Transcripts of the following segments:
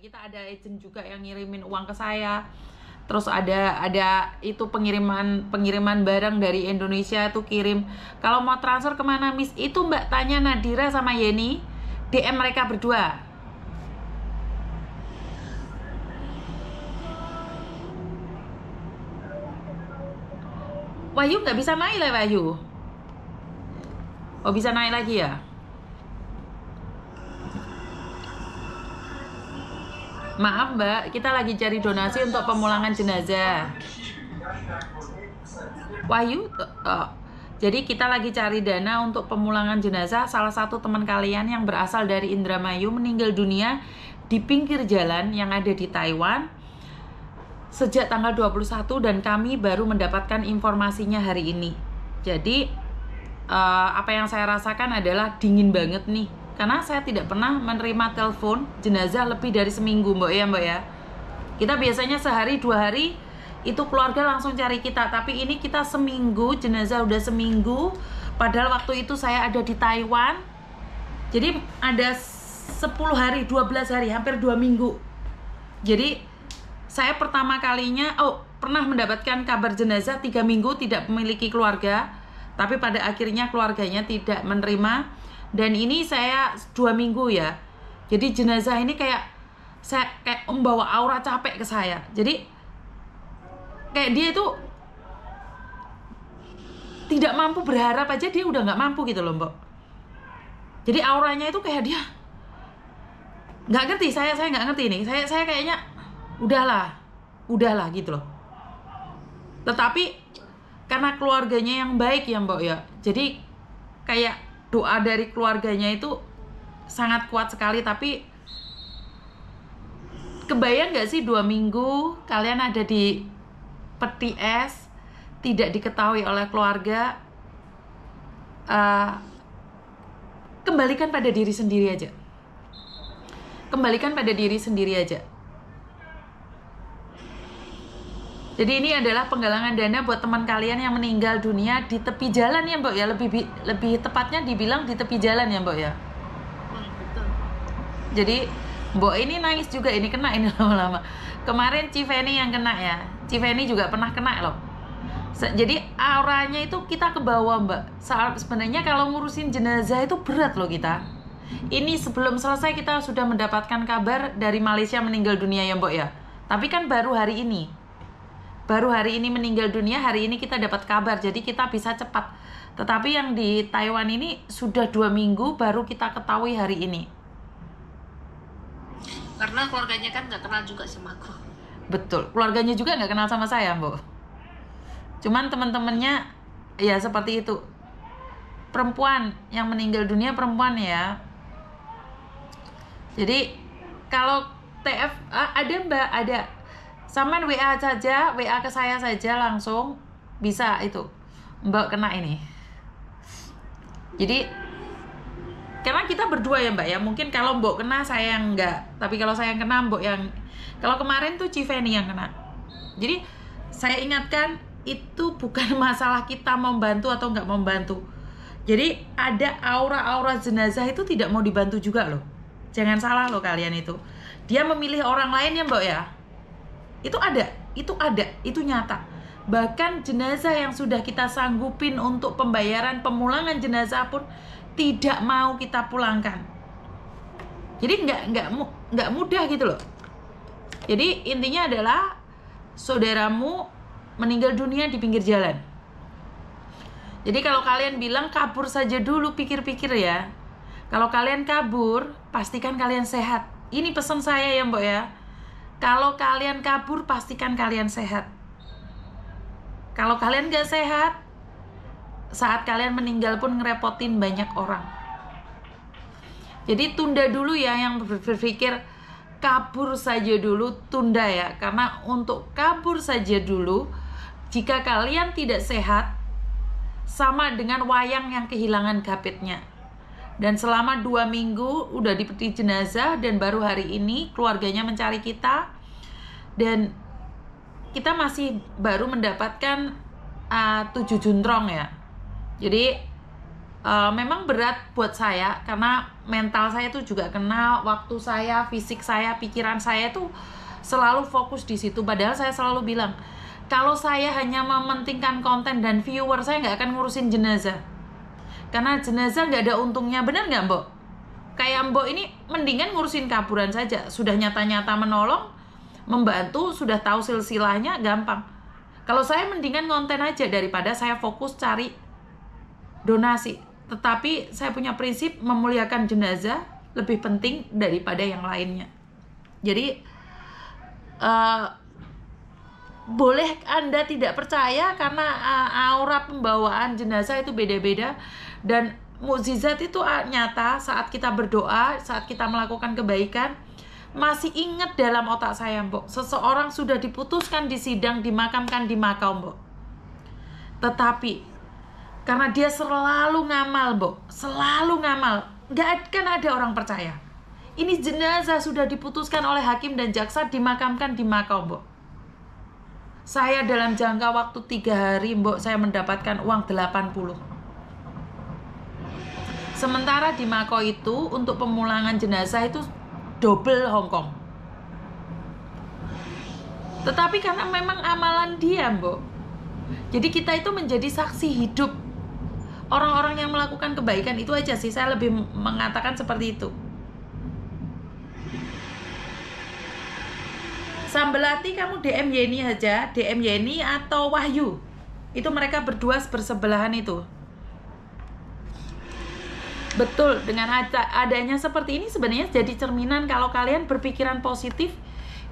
kita ada agent juga yang ngirimin uang ke saya. Terus ada itu pengiriman barang dari Indonesia tuh kirim. Kalau mau transfer kemana Miss? Itu Mbak tanya Nadira sama Yeni, DM mereka berdua. Wahyu nggak bisa naik lah Wahyu. Oh bisa naik lagi ya? Maaf Mbak, kita lagi cari donasi untuk pemulangan jenazah. Wahyu, jadi kita lagi cari dana untuk pemulangan jenazah salah satu teman kalian yang berasal dari Indramayu meninggal dunia di pinggir jalan yang ada di Taiwan sejak tanggal 21 dan kami baru mendapatkan informasinya hari ini. Jadi apa yang saya rasakan adalah dingin banget nih. Karena saya tidak pernah menerima telepon jenazah lebih dari seminggu Mbak ya. Kita biasanya sehari 2 hari itu keluarga langsung cari kita. Tapi ini kita seminggu, jenazah udah seminggu. Padahal waktu itu saya ada di Taiwan. Jadi ada 10 hari, 12 hari, hampir 2 minggu. Jadi saya pertama kalinya pernah mendapatkan kabar jenazah 3 minggu tidak memiliki keluarga. Tapi pada akhirnya keluarganya tidak menerima. Dan ini saya 2 minggu ya. Jadi jenazah ini kayak membawa aura capek ke saya. Jadi kayak dia itu tidak mampu berharap aja, dia udah nggak mampu gitu loh Mbak. Jadi auranya itu kayak dia nggak ngerti. Saya nggak ngerti nih. Saya kayaknya udahlah gitu loh. Tetapi karena keluarganya yang baik ya Mbak ya. Jadi kayak doa dari keluarganya itu sangat kuat sekali. Tapi kebayang gak sih 2 minggu kalian ada di peti es, tidak diketahui oleh keluarga. Kembalikan pada diri sendiri aja. Kembalikan pada diri sendiri aja. Jadi ini adalah penggalangan dana buat teman kalian yang meninggal dunia di tepi jalan ya Mbak ya. Lebih tepatnya dibilang di tepi jalan ya Mbak ya. Betul. Jadi Mbak ini nangis juga, ini kena ini lama-lama. Kemarin Civeni yang kena ya. Civeni juga pernah kena loh. Jadi auranya itu kita ke bawah Mbak. Sebenarnya kalau ngurusin jenazah itu berat loh kita. Ini sebelum selesai kita sudah mendapatkan kabar dari Malaysia meninggal dunia ya Mbak ya. Tapi kan baru hari ini meninggal dunia, hari ini kita dapat kabar, jadi kita bisa cepat. Tetapi yang di Taiwan ini sudah 2 minggu baru kita ketahui hari ini. Karena keluarganya kan nggak kenal juga sama aku. Betul, keluarganya juga nggak kenal sama saya Mbak. Cuman teman-temannya ya seperti itu. Perempuan yang meninggal dunia, perempuan ya. Jadi kalau TF ada Mbak, ada. Saman WA saja, WA ke saya saja langsung bisa itu Mbak kena ini. Jadi karena kita berdua ya Mbak ya, mungkin kalau Mbak kena saya yang enggak, tapi kalau saya yang kena Mbak yang, kalau kemarin tuh Civeni yang kena. Jadi saya ingatkan itu bukan masalah kita membantu atau enggak membantu. Jadi ada aura-aura jenazah itu tidak mau dibantu juga loh. Jangan salah loh kalian itu. Dia memilih orang lain ya Mbak ya. Itu ada, itu nyata. Bahkan jenazah yang sudah kita sanggupin untuk pembayaran pemulangan jenazah pun tidak mau kita pulangkan. Jadi nggak mudah gitu loh. Jadi intinya adalah saudaramu meninggal dunia di pinggir jalan. Jadi kalau kalian bilang kabur saja dulu, pikir-pikir ya. Kalau kalian kabur, pastikan kalian sehat. Ini pesan saya ya Mbak ya. Kalau kalian kabur, pastikan kalian sehat. Kalau kalian gak sehat, saat kalian meninggal pun ngerepotin banyak orang. Jadi tunda dulu ya, yang berpikir kabur saja dulu, tunda ya. Karena untuk kabur saja dulu, jika kalian tidak sehat, sama dengan wayang yang kehilangan gapitnya. Dan selama 2 minggu udah di peti jenazah, dan baru hari ini keluarganya mencari kita, dan kita masih baru mendapatkan 7 juntrong ya. Jadi memang berat buat saya karena mental saya tuh juga kena, waktu saya, fisik saya, pikiran saya tuh selalu fokus di situ. Padahal saya selalu bilang, kalau saya hanya mementingkan konten dan viewer, saya nggak akan ngurusin jenazah. Karena jenazah nggak ada untungnya, benar nggak Mbok? Kayak Mbok ini mendingan ngurusin kuburan saja. Sudah nyata-nyata menolong, membantu, sudah tahu silsilahnya, gampang. Kalau saya mendingan konten aja daripada saya fokus cari donasi. Tetapi saya punya prinsip memuliakan jenazah lebih penting daripada yang lainnya. Jadi boleh Anda tidak percaya karena aura pembawaan jenazah itu beda-beda, dan mukjizat itu nyata saat kita berdoa, saat kita melakukan kebaikan. Masih ingat dalam otak saya, Mbok, seseorang sudah diputuskan di sidang, dimakamkan di Makau, Mbok. Tetapi karena dia selalu ngamal, Mbok, selalu ngamal, nggak akan ada orang percaya. Ini jenazah sudah diputuskan oleh hakim dan jaksa, dimakamkan di Makau, Mbok. Saya dalam jangka waktu 3 hari, Mbok, saya mendapatkan uang 80. Sementara di Makau itu untuk pemulangan jenazah itu double Hongkong. Tetapi karena memang amalan dia, Mbok, jadi kita itu menjadi saksi hidup orang-orang yang melakukan kebaikan itu aja sih. Saya lebih mengatakan seperti itu. Sambelati kamu DM Yeni aja, DM Yeni atau Wahyu. Itu mereka berdua bersebelahan itu. Betul, dengan adanya seperti ini sebenarnya jadi cerminan. Kalau kalian berpikiran positif,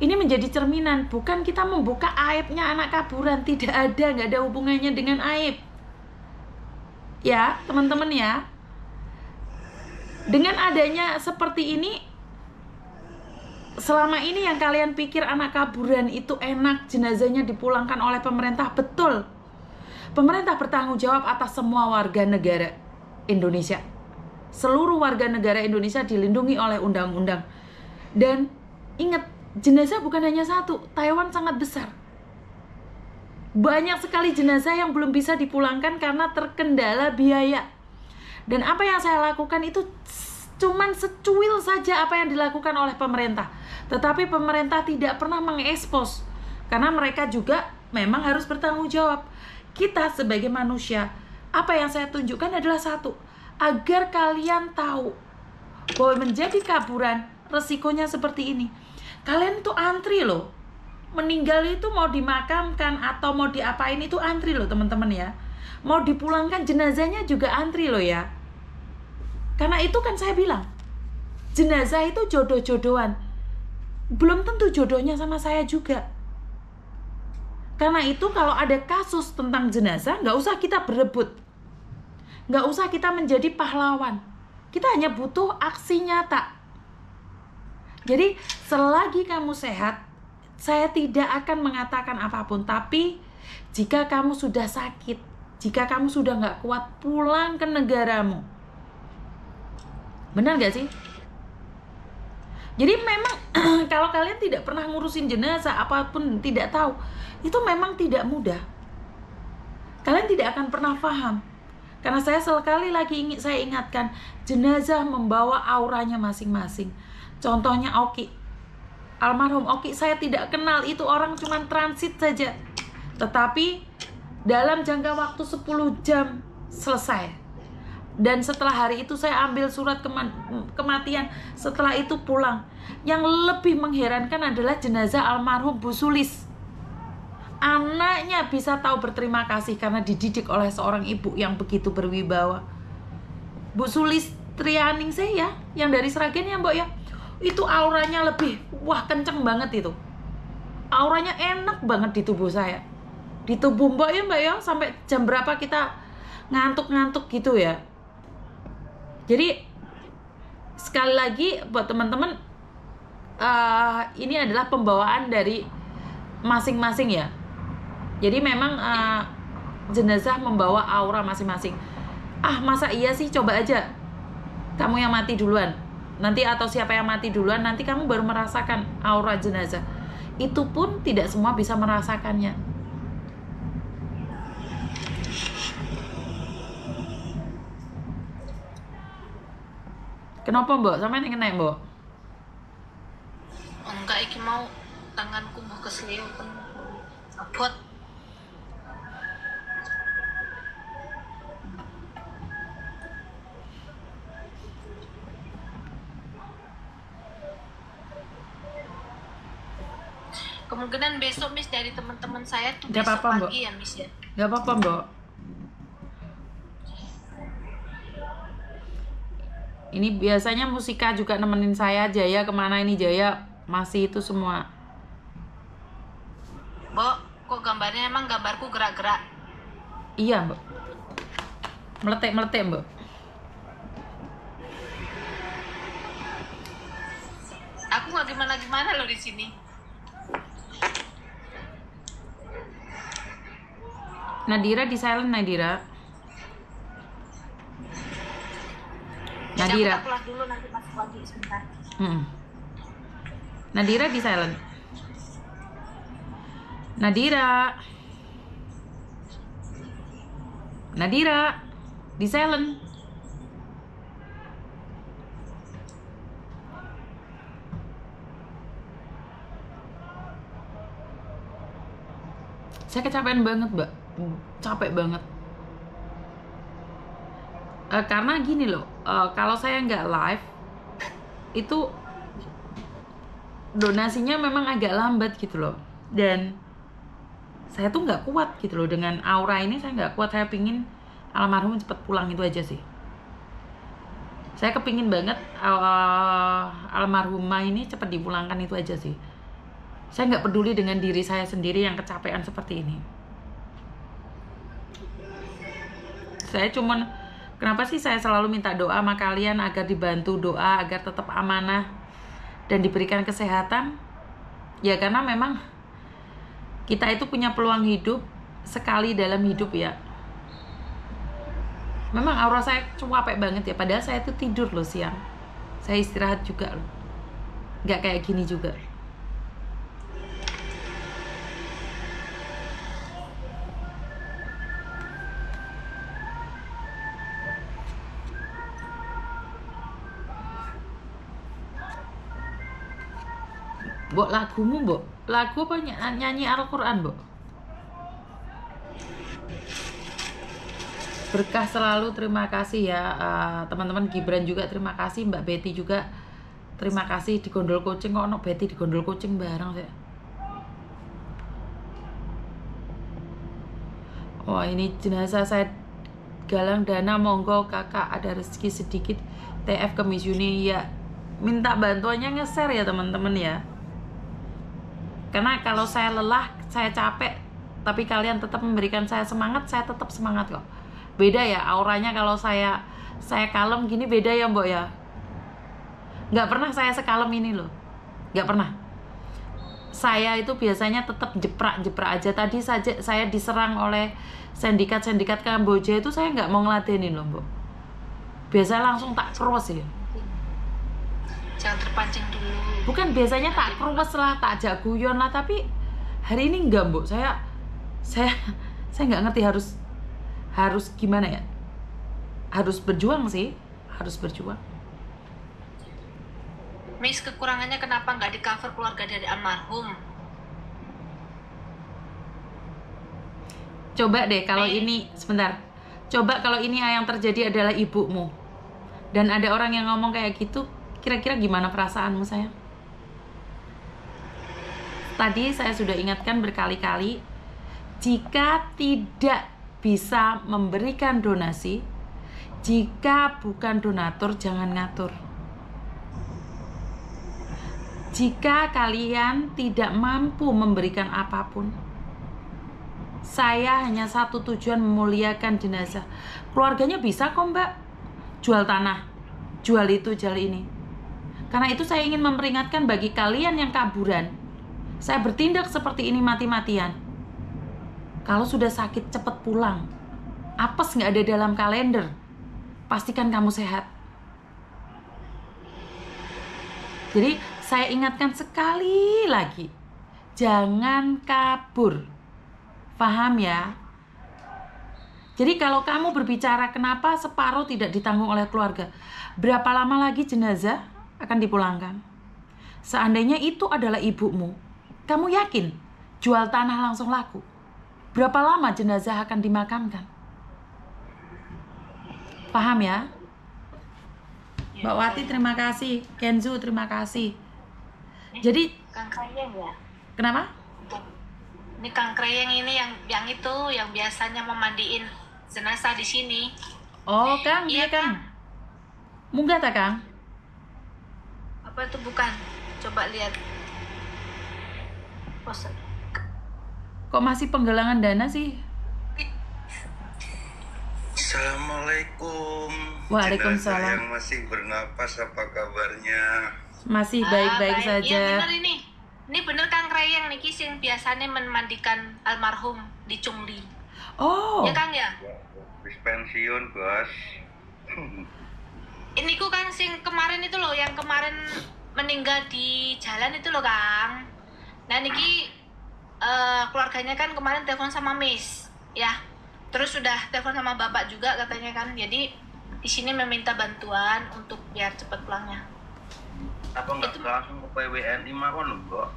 ini menjadi cerminan. Bukan kita membuka aibnya anak kuburan, tidak ada, nggak ada hubungannya dengan aib. Ya, teman-teman ya. Dengan adanya seperti ini, selama ini yang kalian pikir anak kuburan itu enak, jenazahnya dipulangkan oleh pemerintah, betul. Pemerintah bertanggung jawab atas semua warga negara Indonesia. Seluruh warga negara Indonesia dilindungi oleh undang-undang. Dan ingat, jenazah bukan hanya satu, Taiwan sangat besar. Banyak sekali jenazah yang belum bisa dipulangkan karena terkendala biaya. Dan apa yang saya lakukan itu cuman secuil saja apa yang dilakukan oleh pemerintah. Tetapi pemerintah tidak pernah mengekspos, karena mereka juga memang harus bertanggung jawab. Kita sebagai manusia, apa yang saya tunjukkan adalah satu, agar kalian tahu bahwa menjadi kuburan resikonya seperti ini. Kalian itu antri loh. Meninggal itu mau dimakamkan atau mau diapain itu antri loh teman-teman ya. Mau dipulangkan jenazahnya juga antri loh ya. Karena itu kan saya bilang, jenazah itu jodoh-jodohan. Belum tentu jodohnya sama saya juga. Karena itu kalau ada kasus tentang jenazah, nggak usah kita berebut. Nggak usah kita menjadi pahlawan. Kita hanya butuh aksi nyata. Jadi selagi kamu sehat, saya tidak akan mengatakan apapun. Tapi jika kamu sudah sakit, jika kamu sudah nggak kuat, pulang ke negaramu. Benar nggak sih? Jadi memang kalau kalian tidak pernah ngurusin jenazah, apapun tidak tahu, itu memang tidak mudah. Kalian tidak akan pernah paham. Karena saya sekali lagi saya ingatkan, jenazah membawa auranya masing-masing. Contohnya Oki, almarhum Oki, saya tidak kenal, itu orang cuma transit saja. Tetapi dalam jangka waktu 10 jam selesai. Dan setelah hari itu saya ambil surat kematian, setelah itu pulang. Yang lebih mengherankan adalah jenazah almarhum Bu Sulis. Anaknya bisa tahu berterima kasih karena dididik oleh seorang ibu yang begitu berwibawa. Bu Sulis Trianing saya yang dari Sragen ya Mbok ya. Itu auranya lebih, wah kenceng banget itu. Auranya enak banget di tubuh saya. Di tubuh Mbok ya Mbak ya, sampai jam berapa kita ngantuk-ngantuk gitu ya. Jadi sekali lagi buat teman-teman, ini adalah pembawaan dari masing-masing ya. Jadi memang jenazah membawa aura masing-masing. Masa iya sih, coba aja kamu yang mati duluan. Nanti atau siapa yang mati duluan, nanti kamu baru merasakan aura jenazah. Itu pun tidak semua bisa merasakannya. Kenapa mbok? Sampeyan kena mbok? Enggak, iki mau tanganku mau kesleo kan abot. Kemungkinan besok Miss dari teman-teman saya tuh Gak besok apa-apa, Mbak. pagi ya Miss ya. Gak apa-apa mbok. Ini biasanya Musika juga nemenin saya. Jaya kemana ini Jaya? Masih itu semua. Mbok, kok gambarnya emang gambarku gerak-gerak? Iya mbok. Meletek-meletek mbok. Aku nggak gimana-gimana loh di sini. Nadira di silent Nadira. Jadi Nadira. aku kelas dulu nanti masuk lagi sebentar. Nadira di silent. Nadira. Nadira di silent. Saya kecapean banget, Mbak. Capek banget. Karena gini loh, kalau saya nggak live, itu donasinya memang agak lambat gitu loh. Dan saya tuh nggak kuat gitu loh. Dengan aura ini saya nggak kuat. Saya pingin almarhum cepet pulang, itu aja sih. Saya kepingin banget almarhumah ini cepet dipulangkan, itu aja sih. Saya nggak peduli dengan diri saya sendiri yang kecapean seperti ini. Saya cuman, kenapa sih saya selalu minta doa sama kalian agar dibantu doa, agar tetap amanah dan diberikan kesehatan? Ya karena memang kita itu punya peluang hidup sekali dalam hidup ya. Memang aura saya capek banget ya, padahal saya tuh tidur loh siang. Saya istirahat juga loh. Nggak kayak gini juga. Mbok, lagumu mbok, lagu apa nyanyi Al-Quran mbok? Berkah selalu, terima kasih ya teman-teman. Gibran juga terima kasih, Mbak Betty juga terima kasih. Di gondol kucing kok ono Betty di gondol kucing bareng saya. Wah ini jenazah saya galang dana, monggo kakak ada rezeki sedikit TF ke Miss Uni ya. Minta bantuannya nge-share ya teman-teman ya. Karena kalau saya lelah, saya capek, tapi kalian tetap memberikan saya semangat, saya tetap semangat kok. Beda ya auranya kalau saya kalem gini, beda ya mbok ya. Nggak pernah saya sekalem ini loh, nggak pernah. Saya itu biasanya tetap jeprak aja. Tadi saja saya diserang oleh sindikat Kamboja itu, saya nggak mau ngeladenin loh mbok. Biasa langsung tak cross ya. Jangan terpancing dulu. Bukan, biasanya tak kruwes lah, tak ajak guyon lah, tapi hari ini enggak mbok. Saya nggak ngerti harus gimana ya. Harus berjuang sih, harus berjuang. Miss, kekurangannya kenapa nggak di cover keluarga dari almarhum? Coba deh kalau ini, sebentar. Coba kalau ini yang terjadi adalah ibumu dan ada orang yang ngomong kayak gitu, kira-kira gimana perasaanmu sayang? Tadi saya sudah ingatkan berkali-kali, jika tidak bisa memberikan donasi, jika bukan donatur jangan ngatur. Jika kalian tidak mampu memberikan apapun, saya hanya satu tujuan, memuliakan jenazah. Keluarganya bisa kok mbak, jual tanah, jual itu, jual ini. Karena itu saya ingin memperingatkan bagi kalian yang kaburan, saya bertindak seperti ini mati-matian. Kalau sudah sakit cepat pulang. Apes nggak ada dalam kalender, pastikan kamu sehat. Jadi saya ingatkan sekali lagi, jangan kabur. Paham ya? Jadi kalau kamu berbicara kenapa separuh tidak ditanggung oleh keluarga, berapa lama lagi jenazah akan dipulangkan? Seandainya itu adalah ibumu, kamu yakin jual tanah langsung laku? Berapa lama jenazah akan dimakamkan? Paham ya? Mbak Wati terima kasih, Kenzu terima kasih. Jadi Kang Kreyeng ya? kenapa? Ini Kang Kreyeng ini yang itu yang biasanya memandiin jenazah di sini. Oh Kang, dia Iya, Kang. Munggah tak Kang? Apa itu bukan? Coba lihat. Pose. Kok masih penggalangan dana sih? Assalamualaikum. Waalaikumsalam. Jenazah yang masih bernapas, apa kabarnya? Masih baik-baik baik. saja. Iya bener ini. Ini bener Kang Kreyeng niki sing biasanya memandikan almarhum di Chungli. Oh, Ya Kang ya? Habis pensiun, Bos. Ini ku Kang sing kemarin itu loh, yang kemarin meninggal di jalan itu loh Kang. Nah niki keluarganya kan kemarin telepon sama Miss, ya. Terus sudah telepon sama bapak juga katanya kan. Jadi di sini meminta bantuan untuk biar cepat pulangnya. Apa nggak langsung ke PWNI Maron, Mbok?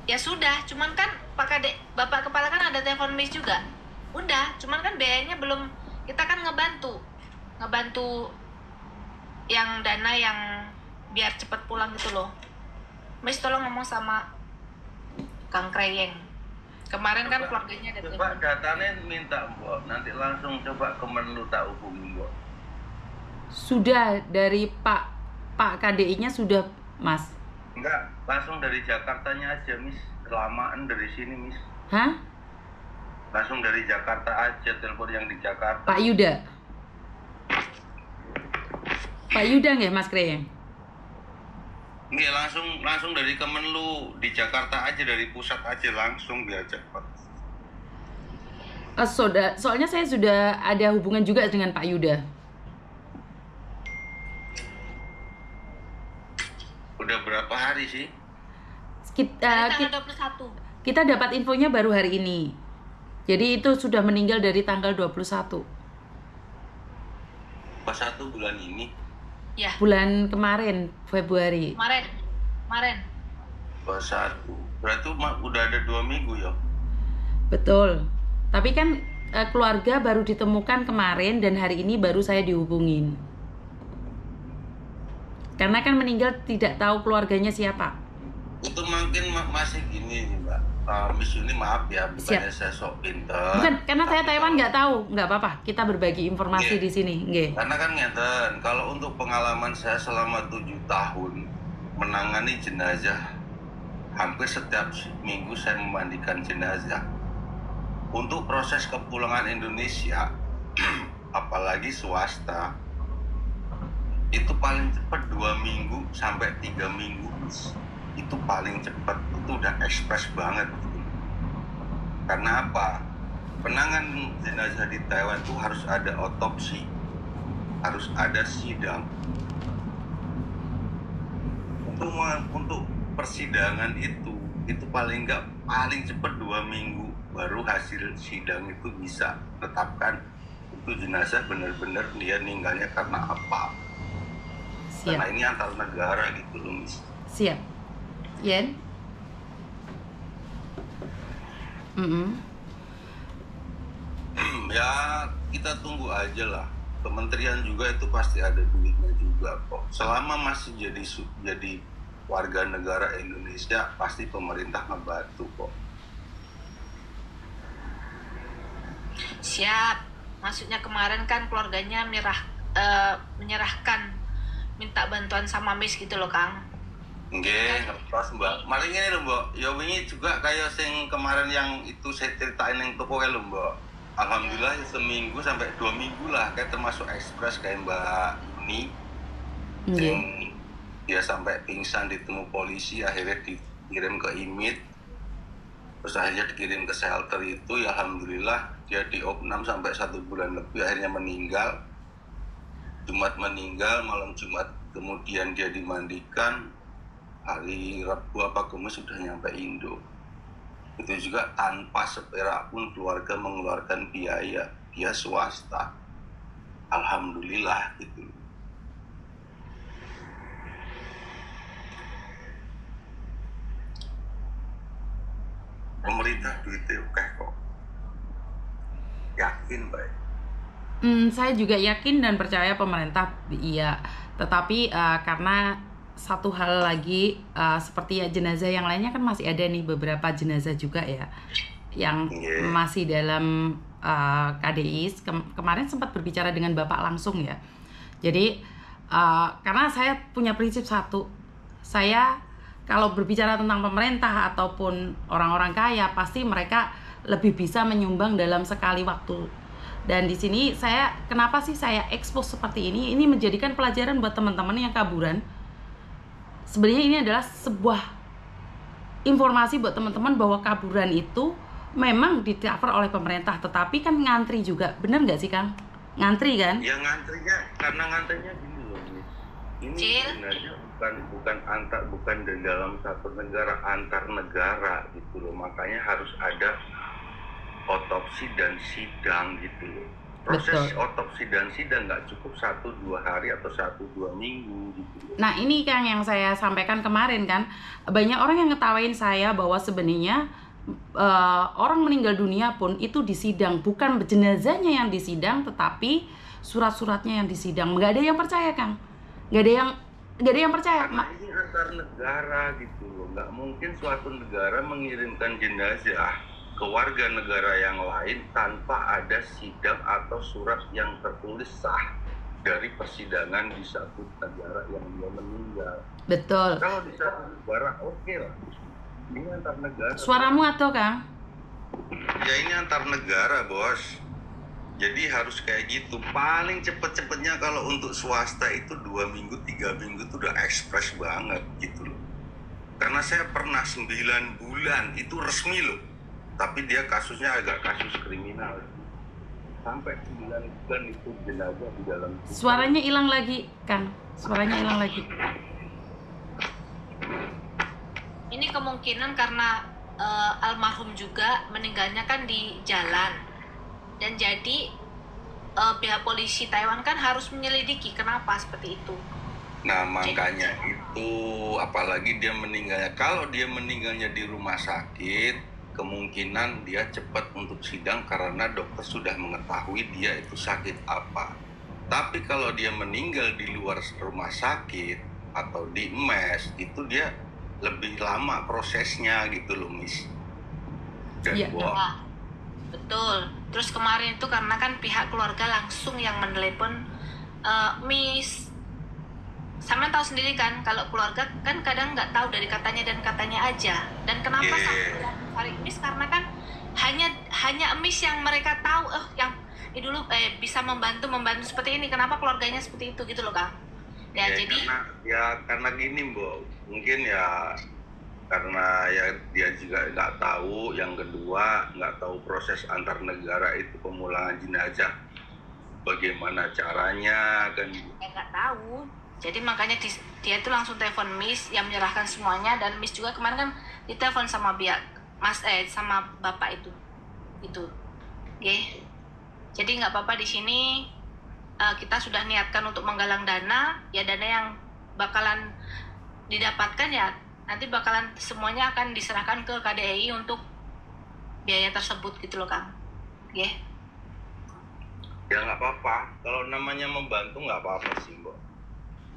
Ya sudah, cuman kan Pak Kadek, Bapak Kepala kan ada telepon Miss juga. Udah, cuman kan biayanya belum, kita kan ngebantu yang dana yang biar cepat pulang gitu loh. Miss tolong ngomong sama Kang Kreyeng. Kemarin kan keluarganya ada Coba telepon. datanya minta, Mbok. Nanti langsung coba ke Menlu tak hubungi, Mbok. sudah dari Pak KDI-nya sudah, Mas. Enggak, langsung dari Jakartanya aja, Miss. Kelamaan dari sini, Miss. Hah? Langsung dari Jakarta aja, telepon yang di Jakarta. Pak Yuda. Pak Yuda nggak Mas Kreyeng? Enggak, langsung dari Kemenlu di Jakarta aja, dari pusat aja langsung biar cepat. Soalnya saya sudah ada hubungan juga dengan Pak Yuda. Udah berapa hari sih? Kita, Dari tanggal 21. kita dapat infonya baru hari ini. Jadi itu sudah meninggal dari tanggal 21. Pas 1 bulan ini. Ya, Bulan kemarin, Februari. kemarin. Pas 1. Berarti udah ada 2 minggu ya? Betul. Tapi kan keluarga baru ditemukan kemarin dan hari ini baru saya dihubungin. Karena kan meninggal tidak tahu keluarganya siapa. Itu mungkin masih gini nih, Mbak. Miss ini maaf ya, bukannya saya sok pinter. Bukan, karena saya Tapi Taiwan nggak tahu, nggak apa-apa. Kita berbagi informasi Iya. di sini, nggih. Karena kan ngeten, kalau untuk pengalaman saya selama 7 tahun menangani jenazah, hampir setiap minggu saya memandikan jenazah. Untuk proses kepulangan Indonesia, apalagi swasta, itu paling cepat 2 minggu sampai 3 minggu. Itu paling cepat, itu udah ekspres banget. Karena apa? Penanganan jenazah di Taiwan itu harus ada otopsi, harus ada sidang. Untuk persidangan itu paling cepat 2 minggu baru hasil sidang itu bisa tetapkan itu jenazah benar-benar dia meninggalnya karena apa. Karena Siap. ini antar negara gitu loh, Miss. Siap. Yen? Ya kita tunggu aja lah. Kementerian juga itu pasti ada duitnya juga kok. Selama masih jadi warga negara Indonesia, pasti pemerintah ngebantu kok. Siap. Maksudnya kemarin kan keluarganya menyerahkan minta bantuan sama Miss gitu loh, Kang. Nggih, ngertos Mbak. Maling ini lho Mbak, ya wingi juga kayak sing kemarin yang itu saya ceritain yang toko lho Mbak. Alhamdulillah ya seminggu sampai 2 minggu lah, kayak termasuk ekspres kayak Mbak Yuni. Yang dia sampai pingsan ditemu polisi, akhirnya dikirim ke IMIT. Terus akhirnya dikirim ke shelter itu, ya alhamdulillah dia diopnam sampai 1 bulan lebih, akhirnya meninggal. Jumat meninggal, malam Jumat kemudian dia dimandikan. Hari Rabu apa Kamis sudah nyampe Indo. Itu juga tanpa seperak pun keluarga mengeluarkan biaya. dia swasta. Alhamdulillah gitu. Pemerintah duitnya oke kok. Yakin baik. Saya juga yakin dan percaya pemerintah iya, tetapi karena satu hal lagi seperti ya jenazah yang lainnya kan masih ada nih beberapa jenazah juga ya yang masih dalam KDI. Kemarin sempat berbicara dengan Bapak langsung ya. Jadi karena saya punya prinsip satu, saya kalau berbicara tentang pemerintah ataupun orang-orang kaya pasti mereka lebih bisa menyumbang dalam sekali waktu. Dan di sini kenapa sih saya expose seperti ini? Ini menjadikan pelajaran buat teman-teman yang kaburan. Sebenarnya ini adalah sebuah informasi buat teman-teman bahwa kaburan itu memang di-cover oleh pemerintah, tetapi kan ngantri juga. Bener nggak sih, Kang? Ngantri kan? Ya karena ngantrinya gini loh, Miss. Ini sebenarnya bukan di dalam satu negara, antar negara gitu loh. Makanya harus ada otopsi dan sidang gitu loh. Proses otopsi dan sidang nggak cukup 1-2 hari atau 1-2 minggu gitu loh. Nah ini Kang yang saya sampaikan kemarin kan, banyak orang yang ngetawain saya bahwa sebenarnya orang meninggal dunia pun itu disidang, bukan jenazahnya yang disidang tetapi surat-suratnya yang disidang. Nggak ada yang percaya, Kang. Nggak ada yang percaya. Karena ini antar negara gitu loh. Nggak mungkin suatu negara mengirimkan jenazah ke warga negara yang lain tanpa ada sidang atau surat yang tertulis sah dari persidangan di satu negara yang dia meninggal. Betul. Kalau di satu negara oke lah. Ini antar negara. Suaramu atau Kang? Ya ini antar negara, Bos. Jadi harus kayak gitu. Paling cepet-cepetnya kalau untuk swasta itu 2 minggu, 3 minggu itu udah ekspres banget gitu loh. Karena saya pernah 9 bulan itu resmi loh. Tapi dia kasusnya agak kasus kriminal. Sampai 9 bulan itu jenazah di dalam. Suaranya hilang lagi, Kang. Suaranya hilang lagi. Ini kemungkinan karena almarhum juga meninggalnya kan di jalan. Dan jadi pihak polisi Taiwan kan harus menyelidiki kenapa seperti itu. Nah makanya itu, apalagi dia meninggalnya. Kalau dia meninggalnya di rumah sakit, kemungkinan dia cepat untuk sidang karena dokter sudah mengetahui dia itu sakit apa. Tapi kalau dia meninggal di luar rumah sakit atau di mes, itu dia lebih lama prosesnya gitu loh, Miss. Dan Iya. Nah, betul. Terus kemarin itu karena kan pihak keluarga langsung yang menelepon Miss. Sama tahu sendiri kan kalau keluarga kan kadang nggak tahu dari katanya dan katanya aja. Dan kenapa sampai cari Miss karena kan hanya Miss yang mereka tahu yang dulu bisa membantu seperti ini. Kenapa keluarganya seperti itu gitu loh, Kang. Ya, jadi karena gini, Mbok. Mungkin ya karena ya dia juga nggak tahu. Yang kedua nggak tahu proses antar negara itu pemulangan jenazah bagaimana caranya kan. Nggak tahu. Jadi makanya dia itu langsung telepon Miss yang menyerahkan semuanya, dan Miss juga kemarin kan ditelepon sama sama bapak itu. Oke. Jadi nggak apa-apa di sini kita sudah niatkan untuk menggalang dana, ya dana yang bakalan didapatkan ya nanti bakalan semuanya akan diserahkan ke KDI untuk biaya tersebut gitu loh, Kang. Oke. Ya nggak apa-apa. Kalau namanya membantu nggak apa-apa sih, Mbak.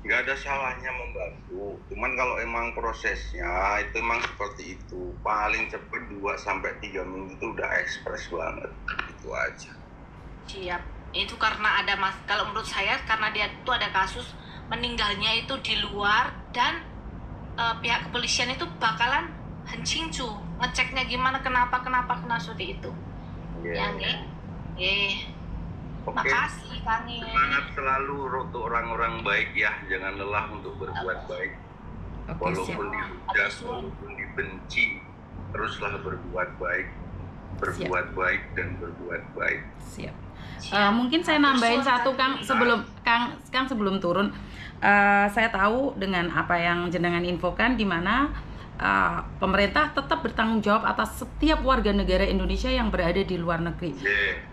Nggak ada salahnya membantu. Cuman kalau emang prosesnya itu emang seperti itu, paling cepat 2-3 minggu itu udah ekspres banget. Itu aja. Siap. Itu karena ada kalau menurut saya karena dia itu ada kasus meninggalnya itu di luar, dan pihak kepolisian itu bakalan hencingcu ngeceknya gimana kenapa kena seperti itu. Ya nggih. Makasih Kang. Semangat selalu untuk orang-orang baik ya, jangan lelah untuk berbuat baik. Walaupun dihujat, walaupun dibenci, teruslah berbuat baik. Berbuat baik dan berbuat baik. Siap. Mungkin saya nambahin satu, Kang, sebelum turun. Saya tahu dengan apa yang jenengan infokan, di mana pemerintah tetap bertanggung jawab atas setiap warga negara Indonesia yang berada di luar negeri.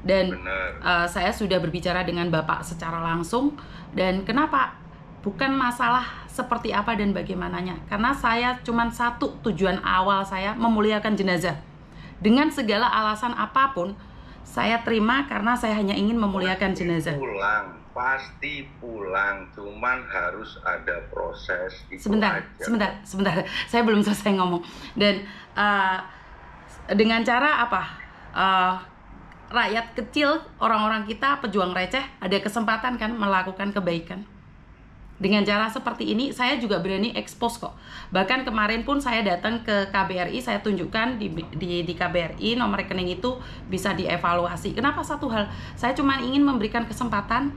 Dan saya sudah berbicara dengan Bapak secara langsung. Dan kenapa? Bukan masalah seperti apa dan bagaimananya, karena saya cuman satu tujuan awal saya, memuliakan jenazah. Dengan segala alasan apapun saya terima, karena saya hanya ingin memuliakan jenazah. Pasti pulang, cuman harus ada proses. Sebentar, saya belum selesai ngomong. Dan dengan cara apa? Rakyat kecil, orang-orang kita, pejuang receh, ada kesempatan kan melakukan kebaikan. Dengan cara seperti ini, saya juga berani expose kok. Bahkan kemarin pun saya datang ke KBRI, saya tunjukkan di KBRI nomor rekening itu bisa dievaluasi. Kenapa? Satu hal, saya cuma ingin memberikan kesempatan